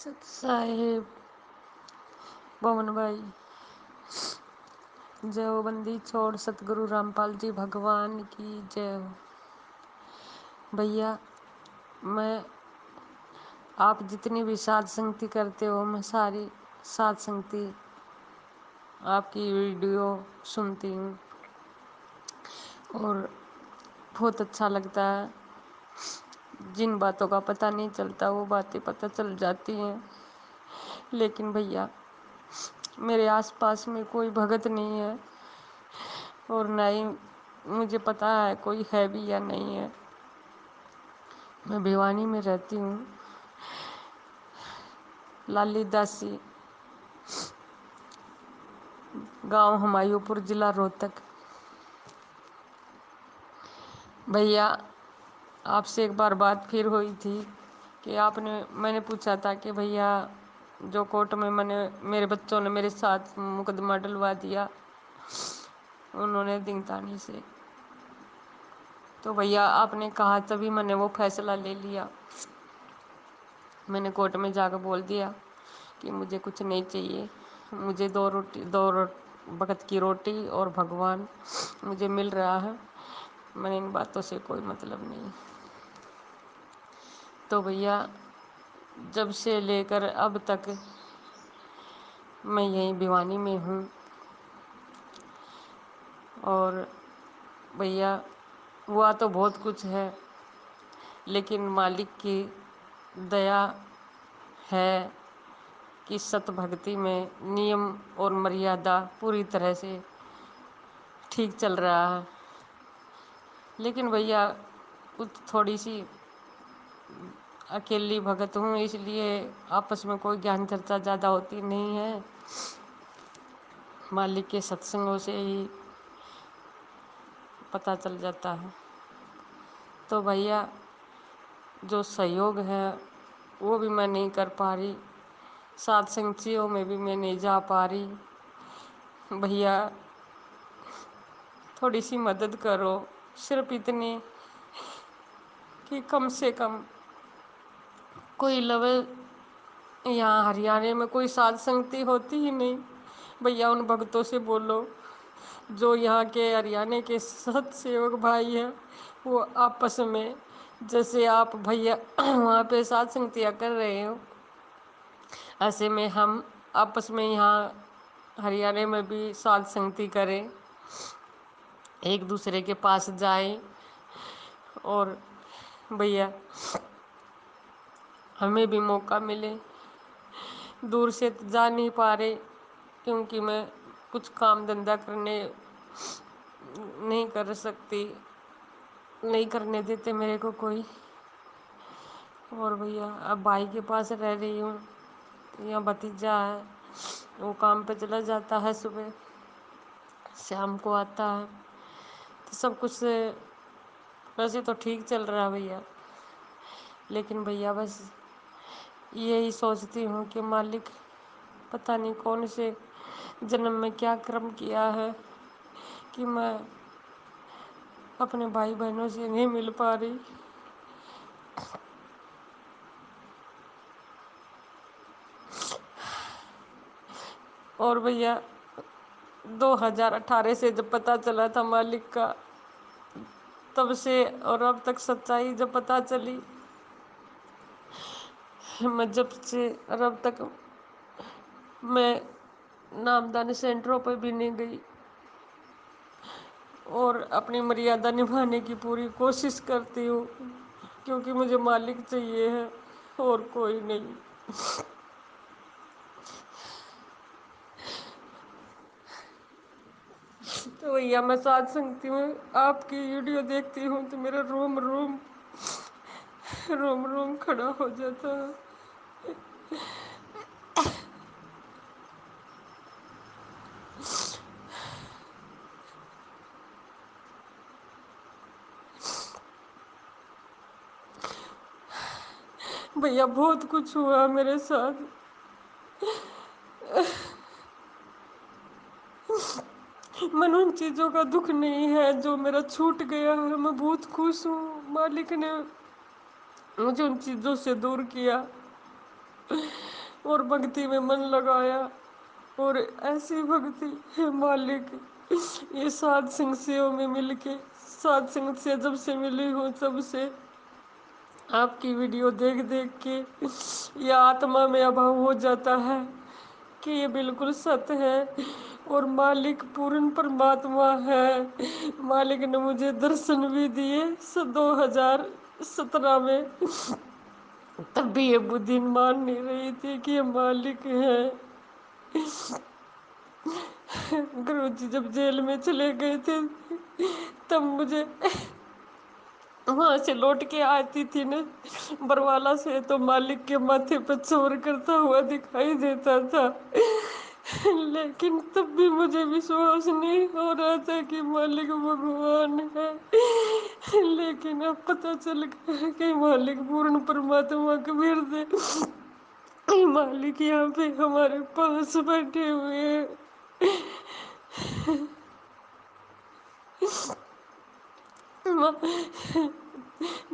सत साहेब पवन भाई जय हो। बंदी छोड़ सतगुरु रामपाल जी भगवान की जय हो। भैया मैं आप जितनी भी साध संगति करते हो, मैं सारी साध संगति आपकी वीडियो सुनती हूँ और बहुत अच्छा लगता है। जिन बातों का पता नहीं चलता वो बातें पता चल जाती हैं। लेकिन भैया मेरे आसपास में कोई भगत नहीं है और ना ही मुझे पता है कोई है भी या नहीं है। मैं भिवानी में रहती हूँ, लाली दासी गांव, हुमायूंपुर, जिला रोहतक। भैया आपसे एक बार बात फिर हुई थी कि मैंने पूछा था कि भैया जो कोर्ट में मेरे बच्चों ने मेरे साथ मुकदमा डलवा दिया उन्होंने दिंगतानी से, तो भैया आपने कहा तभी मैंने वो फैसला ले लिया। मैंने कोर्ट में जाकर बोल दिया कि मुझे कुछ नहीं चाहिए, मुझे दो वक्त की रोटी और भगवान मुझे मिल रहा है, मैंने इन बातों से कोई मतलब नहीं। तो भैया जब से लेकर अब तक मैं यहीं भिवानी में हूँ और भैया हुआ तो बहुत कुछ है, लेकिन मालिक की दया है कि सत भक्ति में नियम और मर्यादा पूरी तरह से ठीक चल रहा है। लेकिन भैया कुछ थोड़ी सी अकेली भगत हूँ, इसलिए आपस में कोई ज्ञान चर्चा ज़्यादा होती नहीं है। मालिक के सत्संगों से ही पता चल जाता है। तो भैया जो सहयोग है वो भी मैं नहीं कर पा रही, साथ संगतियों में भी मैं नहीं जा पा रही। भैया थोड़ी सी मदद करो, सिर्फ इतनी कि कम से कम कोई लेवल, यहाँ हरियाणा में कोई साध संगति होती ही नहीं। भैया उन भक्तों से बोलो जो यहाँ के हरियाणा के सत सेवक भाई हैं, वो आपस में जैसे आप भैया वहाँ पे साध संगतियाँ कर रहे हो, ऐसे में हम आपस में यहाँ हरियाणा में भी साध संगति करें, एक दूसरे के पास जाएं। और भैया हमें भी मौका मिले, दूर से तो जा नहीं पा रहे क्योंकि मैं कुछ काम धंधा करने नहीं कर सकती, नहीं करने देते मेरे को कोई। और भैया अब भाई के पास रह रही हूँ, यहाँ भतीजा है, वो काम पे चला जाता है, सुबह शाम को आता है, तो सब कुछ वैसे तो ठीक चल रहा है भैया। लेकिन भैया बस यही सोचती हूँ कि मालिक पता नहीं कौन से जन्म में क्या कर्म किया है कि मैं अपने भाई बहनों से नहीं मिल पा रही। और भैया 2018 से जब पता चला था मालिक का, तब से और अब तक सच्चाई जब पता चली, मैं जब से और अब तक मैं नामदानी सेंटरों पर भी नहीं गई और अपनी मर्यादा निभाने की पूरी कोशिश करती हूँ, क्योंकि मुझे मालिक चाहिए है और कोई नहीं। तो भैया मैं साथ संगती हूँ, आपकी वीडियो देखती हूँ तो मेरा रोम रोम रोम रोम खड़ा हो जाता है। भैया बहुत कुछ हुआ मेरे साथ, मन उन चीज़ों का दुख नहीं है जो मेरा छूट गया है। मैं बहुत खुश हूँ, मालिक ने मुझे उन चीज़ों से दूर किया। और भक्ति में मन लगाया। और ऐसी भक्ति है मालिक, ये सात संगतियों में मिलके, सात संगत से जब से मिली हूँ तब से आपकी वीडियो देख देख के ये आत्मा में अभाव हो जाता है कि ये बिल्कुल सत्य है और मालिक पूर्ण परमात्मा है। मालिक ने मुझे दर्शन भी दिए 2017 में, तब भी ये बुद्धि मान नहीं रही थी कि ये मालिक है। गुरु जी जब जेल में चले गए थे तब मुझे वहां से लौट के आती थी न बरवाला से, तो मालिक के माथे पर चोर करता हुआ दिखाई देता था। लेकिन तब भी मुझे विश्वास नहीं हो रहा था कि मालिक भगवान है। लेकिन अब पता चल गया कि मालिक पूर्ण परमात्मा कबीर दे, मालिक यहाँ पे हमारे पास बैठे हुए हैं।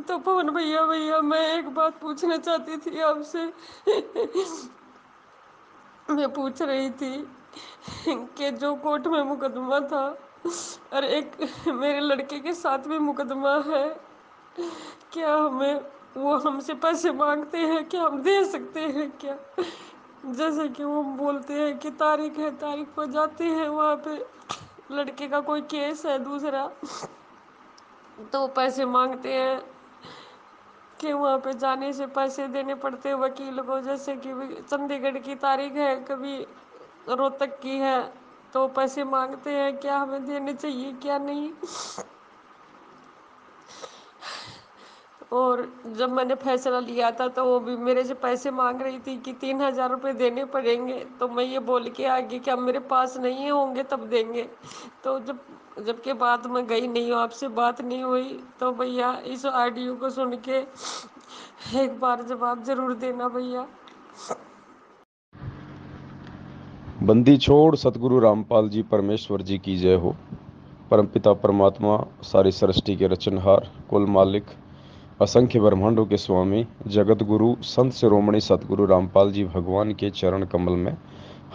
तो पवन भैया भैया मैं एक बात पूछना चाहती थी आपसे। मैं पूछ रही थी कि जो कोर्ट में मुकदमा था और एक मेरे लड़के के साथ भी मुकदमा है, क्या हमें वो हमसे पैसे मांगते हैं, क्या हम दे सकते हैं क्या? जैसे कि वो बोलते हैं कि तारीख है, तारीख पर जाते हैं वहाँ पे, लड़के का कोई केस है दूसरा, तो पैसे मांगते हैं कि वहाँ पे जाने से पैसे देने पड़ते हैं वकील को। जैसे कि चंडीगढ़ की तारीख है, कभी रोहतक की है, तो पैसे मांगते हैं, क्या हमें देने चाहिए क्या नहीं? और जब मैंने फैसला लिया था तो वो भी मेरे से पैसे मांग रही थी कि 3,000 रुपये देने पड़ेंगे। तो मैं ये बोल के आ गई कि अब मेरे पास नहीं होंगे तब देंगे। तो जबकि बात मैं गई नहीं हूँ, आपसे बात नहीं हुई, तो भैया इस ऑडियो को सुन के एक बार जवाब जरूर देना भैया। बंदी छोड़ सतगुरु रामपाल जी परमेश्वर जी की जय हो। परमपिता परमात्मा सारी सृष्टि के रचनहार, कुल मालिक, असंख्य ब्रह्मांडों के स्वामी, जगत गुरु संत शिरोमणि सतगुरु रामपाल जी भगवान के चरण कमल में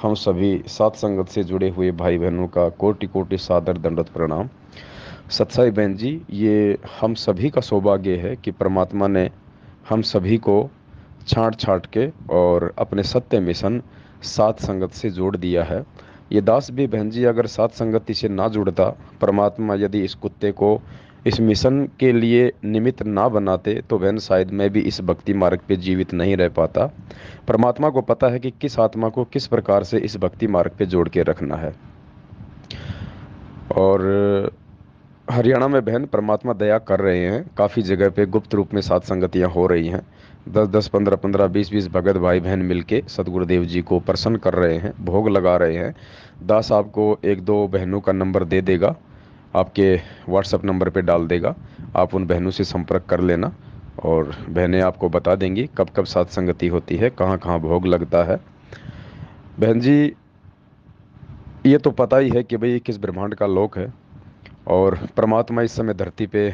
हम सभी सात संगत से जुड़े हुए भाई बहनों का कोटि कोटि सादर दंडवत प्रणाम। सत्साई बहन जी, ये हम सभी का सौभाग्य है कि परमात्मा ने हम सभी को छांट छांट के और अपने सत्य मिशन सात संगत से जोड़ दिया है। ये दास भी बहन जी अगर सात संगति से ना जुड़ता, परमात्मा यदि इस कुत्ते को इस मिशन के लिए निमित्त ना बनाते, तो बहन शायद मैं भी इस भक्ति मार्ग पे जीवित नहीं रह पाता। परमात्मा को पता है कि किस आत्मा को किस प्रकार से इस भक्ति मार्ग पे जोड़ के रखना है। और हरियाणा में बहन परमात्मा दया कर रहे हैं, काफ़ी जगह पे गुप्त रूप में सात संगतियाँ हो रही हैं। 10-10, 15-15, 20-20 भगत भाई बहन मिलके सतगुरुदेव जी को प्रसन्न कर रहे हैं, भोग लगा रहे हैं। दास आपको एक दो बहनों का नंबर दे देगा, आपके व्हाट्सएप नंबर पे डाल देगा। आप उन बहनों से संपर्क कर लेना और बहनें आपको बता देंगी कब कब सात संगति होती है, कहाँ कहाँ भोग लगता है। बहन जी, ये तो पता ही है कि भाई किस ब्रह्मांड का लोक है और परमात्मा इस समय धरती पे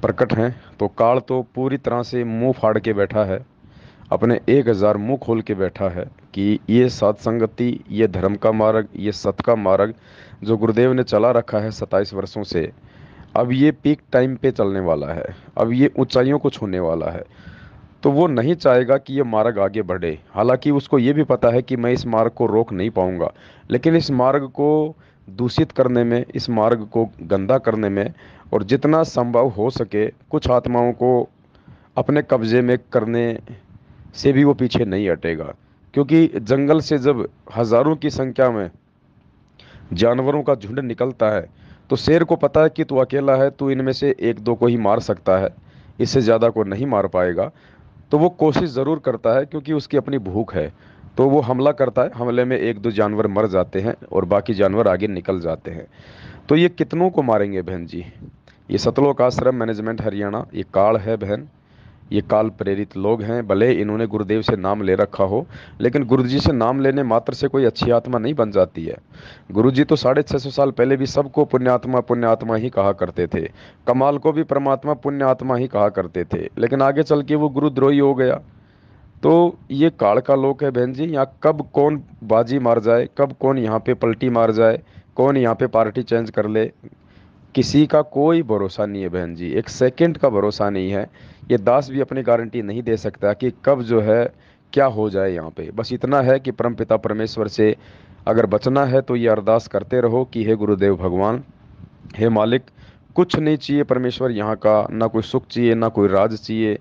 प्रकट हैं, तो काल तो पूरी तरह से मुंह फाड़ के बैठा है, अपने 1000 मुंह खोल के बैठा है कि ये सात संगति, ये धर्म का मार्ग, ये सत का मार्ग जो गुरुदेव ने चला रखा है 27 वर्षों से, अब ये पीक टाइम पे चलने वाला है, अब ये ऊंचाइयों को छूने वाला है। तो वो नहीं चाहेगा कि ये मार्ग आगे बढ़े। हालांकि उसको ये भी पता है कि मैं इस मार्ग को रोक नहीं पाऊंगा, लेकिन इस मार्ग को दूषित करने में, इस मार्ग को गंदा करने में और जितना संभव हो सके कुछ आत्माओं को अपने कब्जे में करने से भी वो पीछे नहीं हटेगा। क्योंकि जंगल से जब हजारों की संख्या में जानवरों का झुंड निकलता है, तो शेर को पता है कि तू अकेला है, तू इनमें से एक दो को ही मार सकता है, इससे ज़्यादा को नहीं मार पाएगा। तो वो कोशिश ज़रूर करता है क्योंकि उसकी अपनी भूख है, तो वो हमला करता है। हमले में एक दो जानवर मर जाते हैं और बाकी जानवर आगे निकल जाते हैं। तो ये कितनों को मारेंगे बहन जी? ये सतलोक आश्रम मैनेजमेंट हरियाणा, ये काल है बहन, ये काल प्रेरित लोग हैं। भले इन्होंने गुरुदेव से नाम ले रखा हो, लेकिन गुरु जी से नाम लेने मात्र से कोई अच्छी आत्मा नहीं बन जाती है। गुरु जी तो 650 साल पहले भी सबको पुण्यात्मा ही कहा करते थे। कमाल को भी परमात्मा पुण्यात्मा ही कहा करते थे, लेकिन आगे चल के वो गुरुद्रोही हो गया। तो ये काल का लोक है बहन जी, यहाँ कब कौन बाजी मार जाए, कब कौन यहाँ पे पलटी मार जाए, कौन यहाँ पे पार्टी चेंज कर ले, किसी का कोई भरोसा नहीं है बहन जी, एक सेकंड का भरोसा नहीं है। ये दास भी अपनी गारंटी नहीं दे सकता कि कब जो है क्या हो जाए यहाँ पे। बस इतना है कि परमपिता परमेश्वर से अगर बचना है तो ये अरदास करते रहो कि हे गुरुदेव भगवान, हे मालिक, कुछ नहीं चाहिए परमेश्वर यहाँ का, ना कोई सुख चाहिए ना कोई राज चाहिए,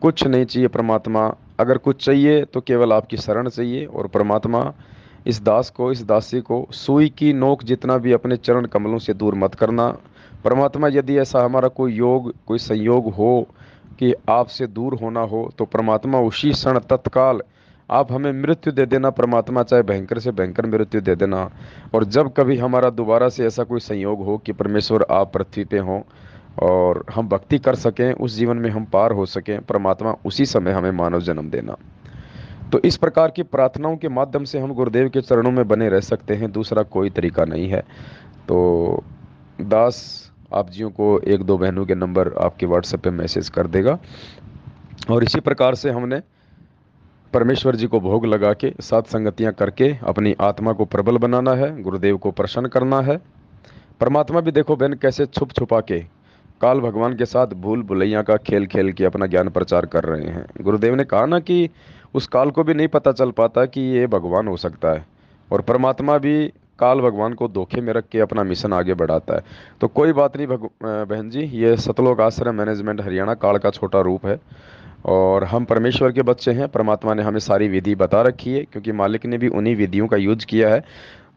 कुछ नहीं चाहिए परमात्मा। अगर कुछ चाहिए तो केवल आपकी शरण चाहिए। और परमात्मा, इस दास को, इस दासी को सुई की नोक जितना भी अपने चरण कमलों से दूर मत करना। परमात्मा, यदि ऐसा हमारा कोई योग, कोई संयोग हो कि आपसे दूर होना हो, तो परमात्मा उसी क्षण तत्काल आप हमें मृत्यु दे देना परमात्मा, चाहे भयंकर से भयंकर मृत्यु दे देना। और जब कभी हमारा दोबारा से ऐसा कोई संयोग हो कि परमेश्वर आप पृथ्वी पे हों और हम भक्ति कर सकें, उस जीवन में हम पार हो सकें, परमात्मा उसी समय हमें मानव जन्म देना। तो इस प्रकार की प्रार्थनाओं के माध्यम से हम गुरुदेव के चरणों में बने रह सकते हैं, दूसरा कोई तरीका नहीं है। तो दास आप जियों को एक दो बहनों के नंबर आपके व्हाट्सएप पे मैसेज कर देगा। और इसी प्रकार से हमने परमेश्वर जी को भोग लगा के सात संगतियां करके अपनी आत्मा को प्रबल बनाना है, गुरुदेव को प्रसन्न करना है। परमात्मा भी देखो बहन कैसे छुप छुपा के काल भगवान के साथ भूल भुलैया का खेल खेल के अपना ज्ञान प्रचार कर रहे हैं। गुरुदेव ने कहा ना कि उस काल को भी नहीं पता चल पाता कि ये भगवान हो सकता है, और परमात्मा भी काल भगवान को धोखे में रख के अपना मिशन आगे बढ़ाता है। तो कोई बात नहीं बहन जी, ये सतलोक आश्रम मैनेजमेंट हरियाणा काल का छोटा रूप है, और हम परमेश्वर के बच्चे हैं। परमात्मा ने हमें सारी विधि बता रखी है, क्योंकि मालिक ने भी उन्हीं विधियों का यूज किया है।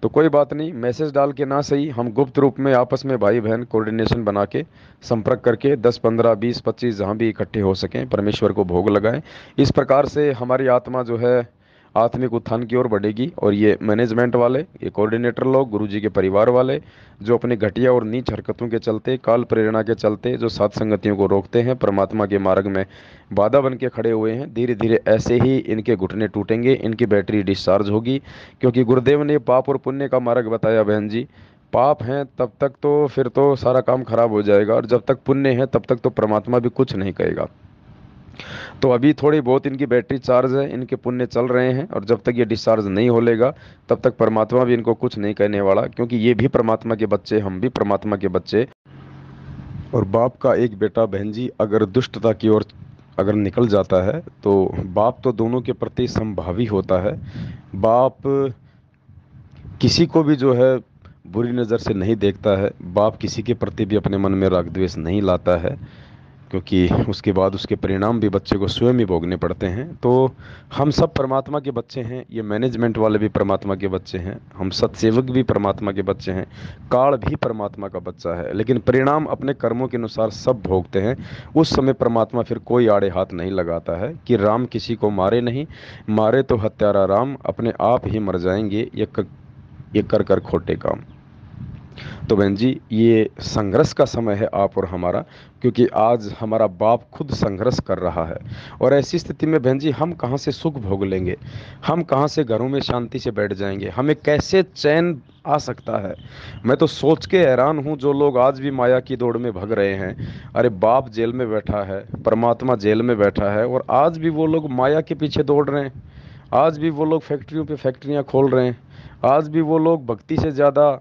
तो कोई बात नहीं, मैसेज डाल के ना सही, हम गुप्त रूप में आपस में भाई बहन कोऑर्डिनेशन बना के संपर्क करके 10 15 20 25 जहाँ भी इकट्ठे हो सकें परमेश्वर को भोग लगाएं। इस प्रकार से हमारी आत्मा जो है आत्मिक उत्थान की ओर बढ़ेगी। और ये मैनेजमेंट वाले, ये कोऑर्डिनेटर लोग, गुरु जी के परिवार वाले, जो अपनी घटिया और नीच हरकतों के चलते, काल प्रेरणा के चलते जो सात संगतियों को रोकते हैं, परमात्मा के मार्ग में बाधा बन के खड़े हुए हैं, धीरे धीरे ऐसे ही इनके घुटने टूटेंगे, इनकी बैटरी डिस्चार्ज होगी। क्योंकि गुरुदेव ने पाप और पुण्य का मार्ग बताया बहन जी। पाप हैं तब तक तो फिर तो सारा काम खराब हो जाएगा, और जब तक पुण्य है तब तक तो परमात्मा भी कुछ नहीं कहेगा। तो अभी थोड़ी बहुत इनकी बैटरी चार्ज है, इनके पुण्य चल रहे हैं, और जब तक ये डिस्चार्ज नहीं हो लेगा तब तक परमात्मा भी इनको कुछ नहीं कहने वाला, क्योंकि ये भी परमात्मा के बच्चे, हम भी परमात्मा के बच्चे। और बाप का एक बेटा बहन जी अगर दुष्टता की ओर अगर निकल जाता है, तो बाप तो दोनों के प्रति समभावी होता है। बाप किसी को भी जो है बुरी नज़र से नहीं देखता है, बाप किसी के प्रति भी अपने मन में राग द्वेष नहीं लाता है, क्योंकि उसके बाद उसके परिणाम भी बच्चे को स्वयं ही भोगने पड़ते हैं। तो हम सब परमात्मा के बच्चे हैं, ये मैनेजमेंट वाले भी परमात्मा के बच्चे हैं, हम सत्सेवक भी परमात्मा के बच्चे हैं, काल भी परमात्मा का बच्चा है, लेकिन परिणाम अपने कर्मों के अनुसार सब भोगते हैं। उस समय परमात्मा फिर कोई आड़े हाथ नहीं लगाता है कि राम किसी को मारे नहीं, मारे तो हत्यारा राम, अपने आप ही मर जाएंगे ये कर कर खोटे काम। तो बहन जी, ये संघर्ष का समय है आप और हमारा, क्योंकि आज हमारा बाप खुद संघर्ष कर रहा है। और ऐसी स्थिति में बहन जी हम कहाँ से सुख भोग लेंगे, हम कहाँ से घरों में शांति से बैठ जाएंगे, हमें कैसे चैन आ सकता है। मैं तो सोच के हैरान हूँ, जो लोग आज भी माया की दौड़ में भग रहे हैं। अरे बाप जेल में बैठा है, परमात्मा जेल में बैठा है, और आज भी वो लोग माया के पीछे दौड़ रहे हैं। आज भी वो लोग फैक्ट्रियों पे फैक्ट्रियाँ खोल रहे हैं। आज भी वो लोग भक्ति से ज़्यादा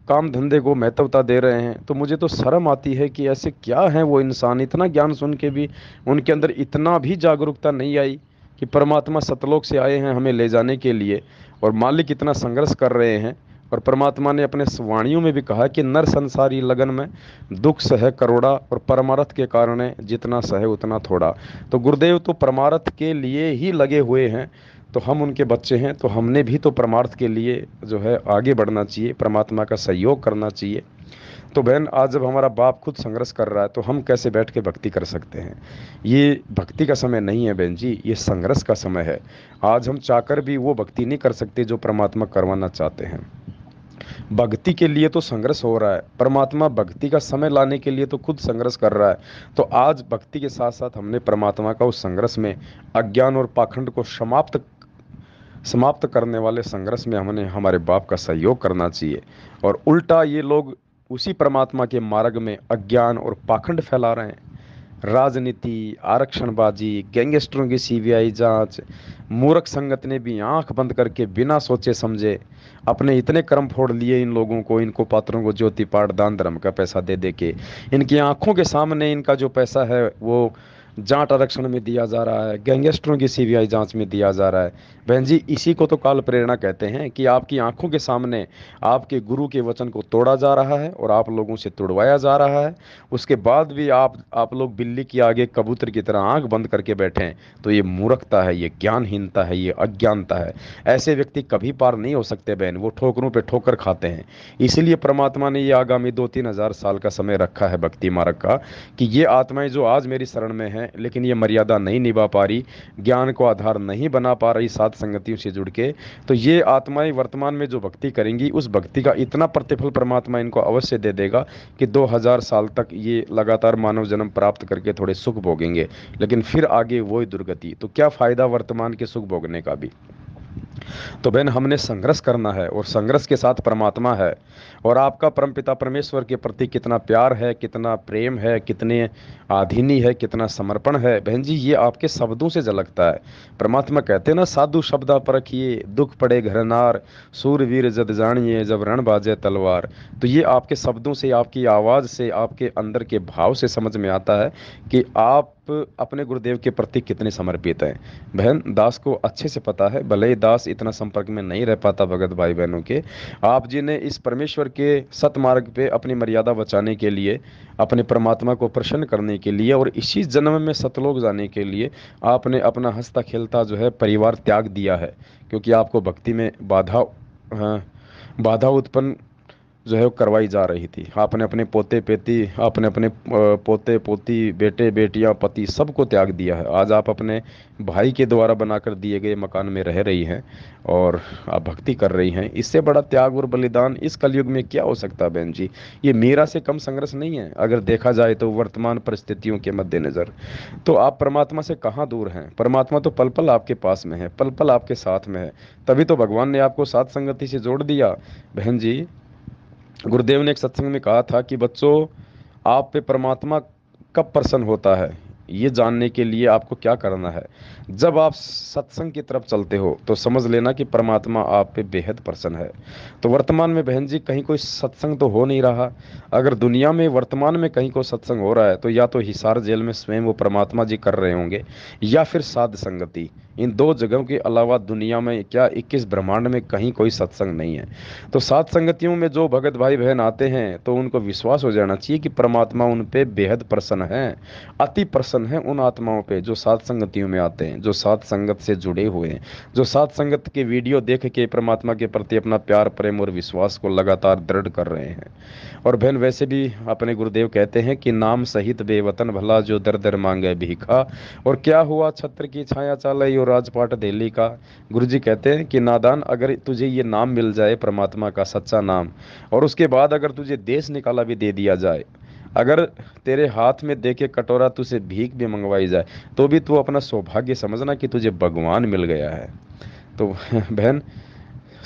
काम धंधे को महत्वता दे रहे हैं। तो मुझे तो शर्म आती है कि ऐसे क्या हैं वो इंसान, इतना ज्ञान सुन के भी उनके अंदर इतना भी जागरूकता नहीं आई कि परमात्मा सतलोक से आए हैं हमें ले जाने के लिए, और मालिक इतना संघर्ष कर रहे हैं। और परमात्मा ने अपने वाणियों में भी कहा कि नर संसारी लगन में दुख सह करोड़ा, और परमार्थ के कारण जितना सहे उतना थोड़ा। तो गुरुदेव तो परमार्थ के लिए ही लगे हुए हैं, तो हम उनके बच्चे हैं, तो हमने भी तो परमार्थ के लिए जो है आगे बढ़ना चाहिए, परमात्मा का सहयोग करना चाहिए। तो बहन, आज जब हमारा बाप खुद संघर्ष कर रहा है तो हम कैसे बैठ के भक्ति कर सकते हैं। ये भक्ति का समय नहीं है बहन जी, ये संघर्ष का समय है। आज हम चाहकर भी वो भक्ति नहीं कर सकते जो परमात्मा करवाना चाहते हैं। भक्ति के लिए तो संघर्ष हो रहा है, परमात्मा भक्ति का समय लाने के लिए तो खुद संघर्ष कर रहा है। तो आज भक्ति के साथ साथ हमने परमात्मा का उस संघर्ष में, अज्ञान और पाखंड को समाप्त करने वाले संघर्ष में हमने हमारे बाप का सहयोग करना चाहिए। और उल्टा ये लोग उसी परमात्मा के मार्ग में अज्ञान और पाखंड फैला रहे हैं। राजनीति, आरक्षणबाजी, गैंगस्टरों की सीबीआई जांच, मूर्ख संगत ने भी आंख बंद करके बिना सोचे समझे अपने इतने कर्म फोड़ लिए इन लोगों को, इनको पात्रों को ज्योति पाठ दान धर्म का पैसा दे दे के इनकी आंखों के सामने इनका जो पैसा है वो जाट आरक्षण में दिया जा रहा है, गैंगस्टरों की सीबीआई जांच में दिया जा रहा है। बहन जी, इसी को तो काल प्रेरणा कहते हैं कि आपकी आंखों के सामने आपके गुरु के वचन को तोड़ा जा रहा है और आप लोगों से तुड़वाया जा रहा है। उसके बाद भी आप लोग बिल्ली के आगे कबूतर की तरह आंख बंद करके बैठे हैं। तो ये मूर्खता है, ये ज्ञानहीनता है, ये अज्ञानता है। ऐसे व्यक्ति कभी पार नहीं हो सकते बहन, वो ठोकरों पे ठोकर खाते हैं। इसीलिए परमात्मा ने ये आगामी 2-3 हज़ार साल का समय रखा है भक्ति मार्ग का, कि ये आत्माएं जो आज मेरी शरण में हैं लेकिन ये मर्यादा नहीं निभा पा रही, ज्ञान को आधार नहीं बना पा रही सात संगतियों से जुड़ के, तो ये आत्माएं वर्तमान में जो भक्ति करेंगी उस भक्ति का इतना प्रतिफल परमात्मा इनको अवश्य दे देगा कि 2000 साल तक ये लगातार मानव जन्म प्राप्त करके थोड़े सुख भोगेंगे, लेकिन फिर आगे वही दुर्गति। तो क्या फायदा वर्तमान के सुख भोगने का भी। तो बहन, हमने संघर्ष करना है और संघर्ष के साथ परमात्मा है। और आपका परमपिता परमेश्वर के प्रति कितना प्यार है, कितना प्रेम है, कितने आधीनी है, कितना समर्पण है बहन जी, ये आपके शब्दों से झलकता है। परमात्मा कहते हैं ना, साधु शब्दा परखिए दुख पड़े घर नार, सूरवीर जद जानिए जब रण बाजे तलवार। तो ये आपके शब्दों से, आपकी आवाज़ से, आपके अंदर के भाव से समझ में आता है कि आप अपने गुरुदेव के प्रति कितने समर्पित हैं। बहन, दास को अच्छे से पता है, भले ही दास इतना संपर्क में नहीं रह पाता भगत भाई बहनों के, आप जी ने इस परमेश्वर के सतमार्ग पे अपनी मर्यादा बचाने के लिए, अपने परमात्मा को प्रसन्न करने के लिए और इसी जन्म में सतलोक जाने के लिए आपने अपना हंसता खेलता जो है परिवार त्याग दिया है, क्योंकि आपको भक्ति में हाँ, बाधा उत्पन्न जो है वो करवाई जा रही थी। आपने अपने पोते पेती, आपने अपने पोते पोती, बेटे बेटियां, पति सबको त्याग दिया है। आज आप अपने भाई के द्वारा बनाकर दिए गए मकान में रह रही हैं और आप भक्ति कर रही हैं। इससे बड़ा त्याग और बलिदान इस कलयुग में क्या हो सकता है बहन जी। ये मीरा से कम संघर्ष नहीं है अगर देखा जाए तो वर्तमान परिस्थितियों के मद्देनजर। तो आप परमात्मा से कहाँ दूर हैं, परमात्मा तो पल पल आपके पास में है, पल पल आपके साथ में है। तभी तो भगवान ने आपको सात संगति से जोड़ दिया बहन जी। गुरुदेव ने एक सत्संग में कहा था कि बच्चों, आप पे परमात्मा कब प्रसन्न होता है, ये जानने के लिए आपको क्या करना है, जब आप सत्संग की तरफ चलते हो तो समझ लेना कि परमात्मा आप पे बेहद प्रसन्न है। तो वर्तमान में बहन जी कहीं कोई सत्संग तो हो नहीं रहा। अगर दुनिया में वर्तमान में कहीं कोई सत्संग हो रहा है तो या तो हिसार जेल में स्वयं वो परमात्मा जी कर रहे होंगे, या फिर साध संगति। इन दो जगहों के अलावा दुनिया में क्या 21 ब्रह्मांड में कहीं कोई सत्संग नहीं है। तो सात संगतियों में जो भगत भाई बहन आते हैं तो उनको विश्वास हो जाना चाहिए कि परमात्मा उन पे बेहद प्रसन्न है, अति प्रसन्न है उन आत्माओं पे जो सात संगतियों में आते हैं, जो सात संगत से जुड़े हुए हैं, जो सात संगत के वीडियो देख के परमात्मा के प्रति अपना प्यार प्रेम और विश्वास को लगातार दृढ़ कर रहे हैं। और बहन, वैसे भी अपने गुरुदेव कहते हैं कि नाम सहित बेवतन भला जो दर दर मांगे भीखा, और क्या हुआ छत्र की छाया चालई और राजपाट दिल्ली का। गुरु जी कहते हैं कि नादान, अगर तुझे ये नाम मिल जाए परमात्मा का सच्चा नाम, और उसके बाद अगर तुझे देश निकाला भी दे दिया जाए, अगर तेरे हाथ में देके कटोरा तुझे भीख भी मंगवाई जाए, तो भी तू अपना सौभाग्य समझना कि तुझे भगवान मिल गया है। तो बहन,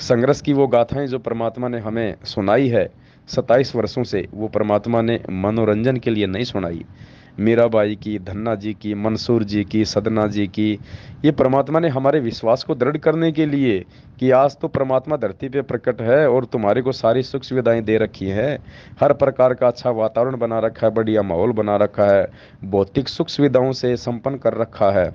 संघर्ष की वो गाथाएं जो परमात्मा ने हमें सुनाई है 27 वर्षों से, वो परमात्मा ने मनोरंजन के लिए नहीं सुनाई। मीराबाई की, धन्ना जी की, मंसूर जी की, सदना जी की, ये परमात्मा ने हमारे विश्वास को दृढ़ करने के लिए कि आज तो परमात्मा धरती पे प्रकट है और तुम्हारे को सारी सुख सुविधाएं दे रखी हैं, हर प्रकार का अच्छा वातावरण बना रखा है, बढ़िया माहौल बना रखा है, भौतिक सुख सुविधाओं से संपन्न कर रखा है।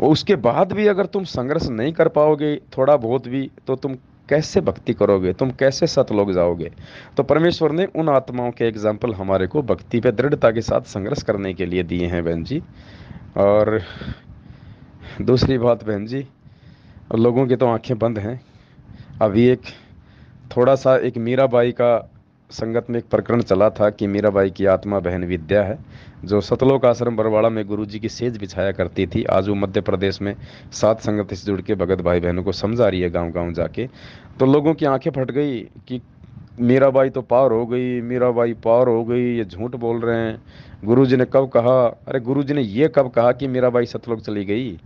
उसके बाद भी अगर तुम संघर्ष नहीं कर पाओगे थोड़ा बहुत भी, तो तुम कैसे भक्ति करोगे, तुम कैसे सतलोक जाओगे। तो परमेश्वर ने उन आत्माओं के एग्जाम्पल हमारे को भक्ति पे दृढ़ता के साथ संघर्ष करने के लिए दिए हैं बहन जी। और दूसरी बात बहन जी, लोगों की तो आंखें बंद हैं। अभी एक थोड़ा सा एक मीराबाई का संगत में एक प्रकरण चला था कि मीराबाई की आत्मा बहन विद्या है, जो सतलोक आश्रम बरवाड़ा में गुरुजी की सेज बिछाया करती थी। आज वो मध्य प्रदेश में सात संगत से जुड़ के भगत भाई बहनों को समझा रही है गांव गांव जाके। तो लोगों की आंखें फट गई कि मीराबाई तो पार हो गई, मीराबाई पार हो गई, ये झूठ बोल रहे हैं। गुरुजी ने कब कहा, अरे गुरुजी ने ये कब कहा कि मीराबाई सतलोक चली गई।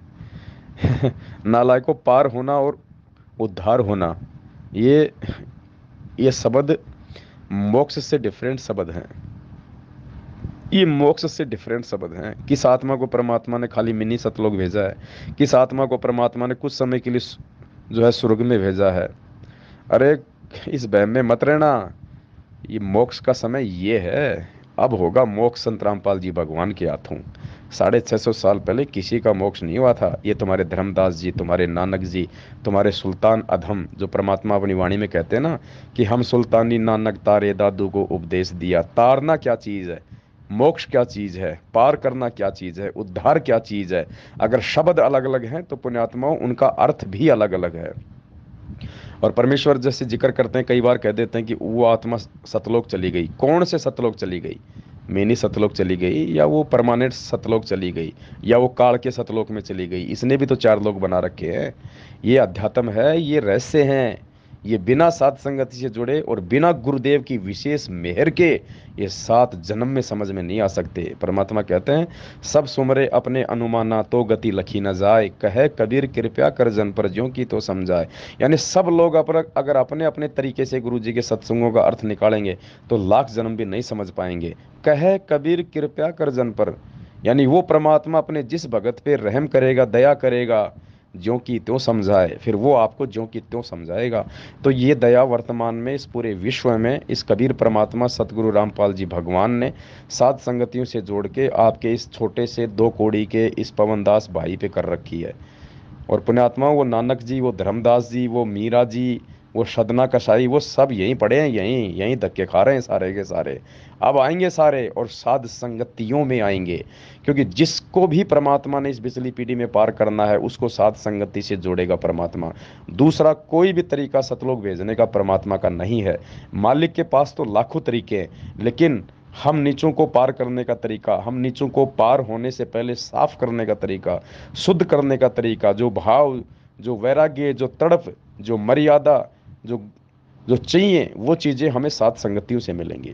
नालायकों, पार होना और उद्धार होना, ये ये शब्द मोक्ष से डिफरेंट शब्द हैं। ये मोक्ष से डिफरेंट शब्द हैं। किस आत्मा को परमात्मा ने खाली मिनी सतलोक भेजा है, किस आत्मा को परमात्मा ने कुछ समय के लिए जो है स्वर्ग में भेजा है। अरे इस वहम में मत रहना। ये मोक्ष का समय ये है। अब होगा मोक्ष संत रामपाल जी भगवान के हाथों। 650 साल पहले किसी का मोक्ष नहीं हुआ था। ये तुम्हारे धर्मदास जी, तुम्हारे नानक जी, तुम्हारे सुल्तान अधम, जो परमात्मा अपनी वाणी में कहते हैं ना कि हम सुल्तानी नानक तारे दादू को उपदेश दिया। तारना क्या चीज है, मोक्ष क्या चीज है, पार करना क्या चीज है, उद्धार क्या चीज है। अगर शब्द अलग अलग हैं तो पुण्यात्माओं उनका अर्थ भी अलग अलग है। और परमेश्वर जैसे जिक्र करते हैं, कई बार कह देते हैं कि वो आत्मा सतलोक चली गई। कौन से सतलोक चली गई? मिनी सतलोक चली गई, या वो परमानेंट सतलोक चली गई, या वो काल के सतलोक में चली गई? इसने भी तो 4 लोक बना रखे हैं। ये अध्यात्म है, ये रहस्य हैं। ये बिना साध संगति से जुड़े और बिना गुरुदेव की विशेष मेहर के ये 7 जन्म में समझ में नहीं आ सकते। परमात्मा कहते हैं सब सुमरे अपने अनुमाना तो गति लखी न जाए, कहे कबीर कृपया कर जन पर ज्यों की तो समझाए। यानी सब लोग अगर अपने अपने तरीके से गुरु जी के सत्संगों का अर्थ निकालेंगे तो लाख जन्म भी नहीं समझ पाएंगे। कहे कबीर कृपया कर जन पर, यानी वो परमात्मा अपने जिस भगत पे रहम करेगा, दया करेगा, ज्यों की त्यों समझाए, फिर वो आपको ज्यों की त्यों समझाएगा। तो ये दया वर्तमान में इस पूरे विश्व में इस कबीर परमात्मा सतगुरु रामपाल जी भगवान ने सात संगतियों से जोड़ के आपके इस छोटे से 2 कौड़ी के इस पवनदास भाई पे कर रखी है। और पुण्यात्मा वो नानक जी, वो धर्मदास जी, वो मीरा जी, वो सदना कसाई, वो सब यहीं पड़े हैं, यहीं यहीं धक्के खा रहे हैं सारे के सारे। अब आएंगे सारे और साध संगतियों में आएंगे, क्योंकि जिसको भी परमात्मा ने इस बिजली पीढ़ी में पार करना है उसको साध संगति से जोड़ेगा परमात्मा। दूसरा कोई भी तरीका सतलोक भेजने का परमात्मा का नहीं है। मालिक के पास तो लाखों तरीके हैं, लेकिन हम नीचों को पार करने का तरीका, हम नीचों को पार होने से पहले साफ करने का तरीका, शुद्ध करने का तरीका, जो भाव, जो वैराग्य, जो तड़प, जो मर्यादा, जो जो चाहिए वो चीज़ें हमें सात संगतियों से मिलेंगी।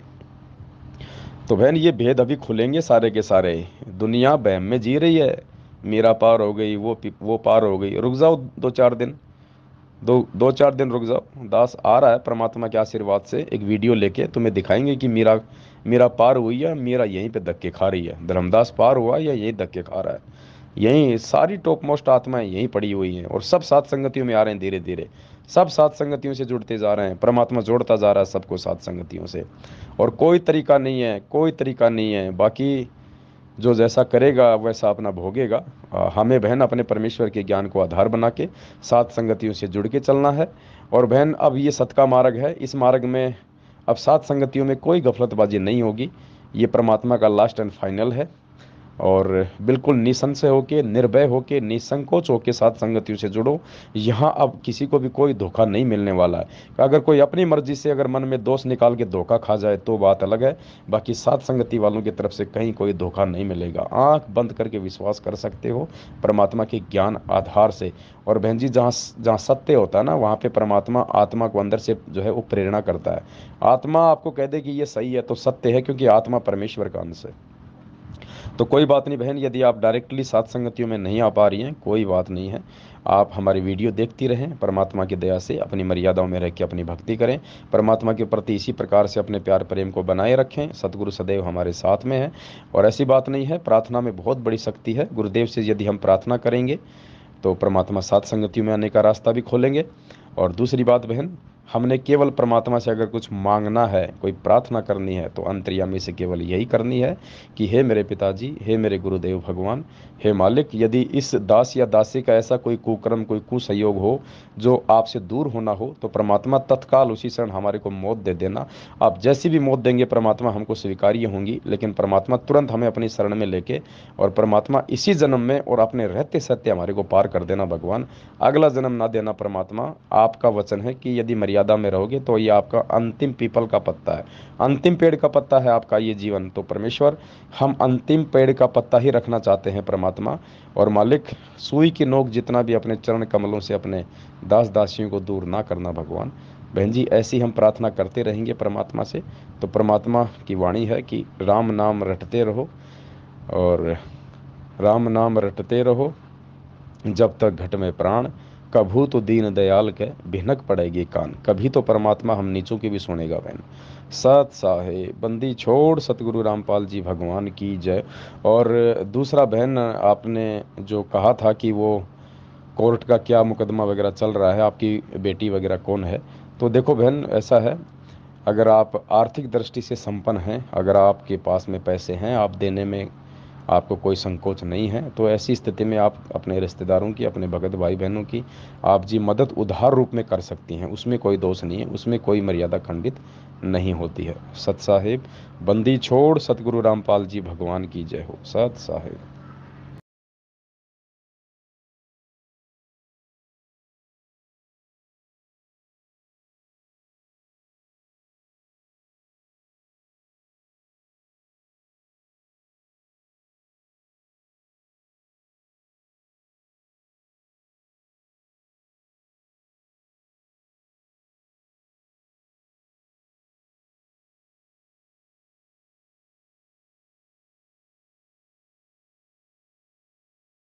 तो बहन ये भेद अभी खुलेंगे सारे के सारे। दुनिया बहम में जी रही है। मीरा पार हो गई, वो पार हो गई। रुक जाओ 2-4 दिन, 2-4 दिन रुक जाओ। दास आ रहा है परमात्मा के आशीर्वाद से, एक वीडियो लेके तुम्हें दिखाएंगे कि मीरा मीरा पार हुई है, मीरा यहीं पे धक्के खा रही है। धर्मदास पार हुआ या यहीं धक्के खा रहा है। यहीं सारी टॉप मोस्ट आत्माएं यहीं पड़ी हुई हैं, और सब सात संगतियों में आ रहे हैं धीरे धीरे। सब सात संगतियों से जुड़ते जा रहे हैं, परमात्मा जोड़ता जा रहा है सबको सात संगतियों से। और कोई तरीका नहीं है, कोई तरीका नहीं है। बाकी जो जैसा करेगा वैसा अपना भोगेगा। हमें बहन अपने परमेश्वर के ज्ञान को आधार बना के सात संगतियों से जुड़ के चलना है। और बहन अब ये सत का मार्ग है, इस मार्ग में अब सात संगतियों में कोई गफलतबाजी नहीं होगी। ये परमात्मा का लास्ट एंड फाइनल है। और बिल्कुल निसंशय होके, निर्भय होके, निसंकोच होके साथ संगतियों से जुड़ो। यहाँ अब किसी को भी कोई धोखा नहीं मिलने वाला है। अगर कोई अपनी मर्जी से अगर मन में दोष निकाल के धोखा खा जाए तो बात अलग है। बाकी साथ संगति वालों की तरफ से कहीं कोई धोखा नहीं मिलेगा। आंख बंद करके विश्वास कर सकते हो परमात्मा के ज्ञान आधार से। और बहन जी, जहाँ जहाँ सत्य होता है ना, वहाँ पे परमात्मा आत्मा को अंदर से जो है वो प्रेरणा करता है। आत्मा आपको कह दे कि ये सही है तो सत्य है, क्योंकि आत्मा परमेश्वर का अंश है। तो कोई बात नहीं बहन, यदि आप डायरेक्टली सात संगतियों में नहीं आ पा रही हैं, कोई बात नहीं है। आप हमारी वीडियो देखती रहें, परमात्मा की दया से अपनी मर्यादाओं में रह के अपनी भक्ति करें। परमात्मा के प्रति इसी प्रकार से अपने प्यार प्रेम को बनाए रखें। सतगुरु सदैव हमारे साथ में है। और ऐसी बात नहीं है, प्रार्थना में बहुत बड़ी शक्ति है। गुरुदेव से यदि हम प्रार्थना करेंगे तो परमात्मा सात संगतियों में आने का रास्ता भी खोलेंगे। और दूसरी बात बहन, हमने केवल परमात्मा से अगर कुछ मांगना है, कोई प्रार्थना करनी है, तो अंतर्यामी से केवल यही करनी है कि हे मेरे पिताजी, हे मेरे गुरुदेव भगवान, हे मालिक, यदि इस दास या दासी का ऐसा कोई कुकर्म, कोई कुसंयोग हो जो आपसे दूर होना हो, तो परमात्मा तत्काल उसी क्षण हमारे को मौत दे देना। आप जैसी भी मौत देंगे परमात्मा हमको स्वीकार्य होंगी, लेकिन परमात्मा तुरंत हमें अपनी शरण में लेके, और परमात्मा इसी जन्म में और अपने रहते सत्य हमारे को पार कर देना भगवान। अगला जन्म ना देना परमात्मा। आपका वचन है कि यदि मर्यादा में रहोगे तो ये आपका अंतिम पीपल का पत्ता है, अंतिम पेड़ का पत्ता है आपका ये जीवन। तो परमेश्वर, हम अंतिम पेड़ का पत्ता ही रखना चाहते हैं परमात्मा। और मालिक, सुई की नोक जितना भी अपने चरण कमलों से अपने दास दासियों को दूर ना करना भगवान। बहन जी, ऐसी हम प्रार्थना करते रहेंगे परमात्मा से। तो परमात्मा की वाणी है कि राम नाम रटते रहो, और राम नाम रटते रहो जब तक घट में प्राण, कभू तो दीन दयाल के भिनक पड़ेगी कान, कभी तो परमात्मा हम नीचों की भी सुनेगा बहन। सत साहेब, बंदी छोड़, सतगुरु रामपाल जी भगवान की जय। और दूसरा बहन, आपने जो कहा था कि वो कोर्ट का क्या मुकदमा वगैरह चल रहा है, आपकी बेटी वगैरह कौन है, तो देखो बहन, ऐसा है, अगर आप आर्थिक दृष्टि से संपन्न हैं, अगर आपके पास में पैसे हैं, आप देने में आपको कोई संकोच नहीं है, तो ऐसी स्थिति में आप अपने रिश्तेदारों की, अपने भगत भाई बहनों की आप जी मदद उधार रूप में कर सकती हैं। उसमें कोई दोष नहीं है, उसमें कोई मर्यादा खंडित नहीं होती है। सत साहिब, बंदी छोड़, सतगुरु रामपाल जी भगवान की जय हो। सत साहिब।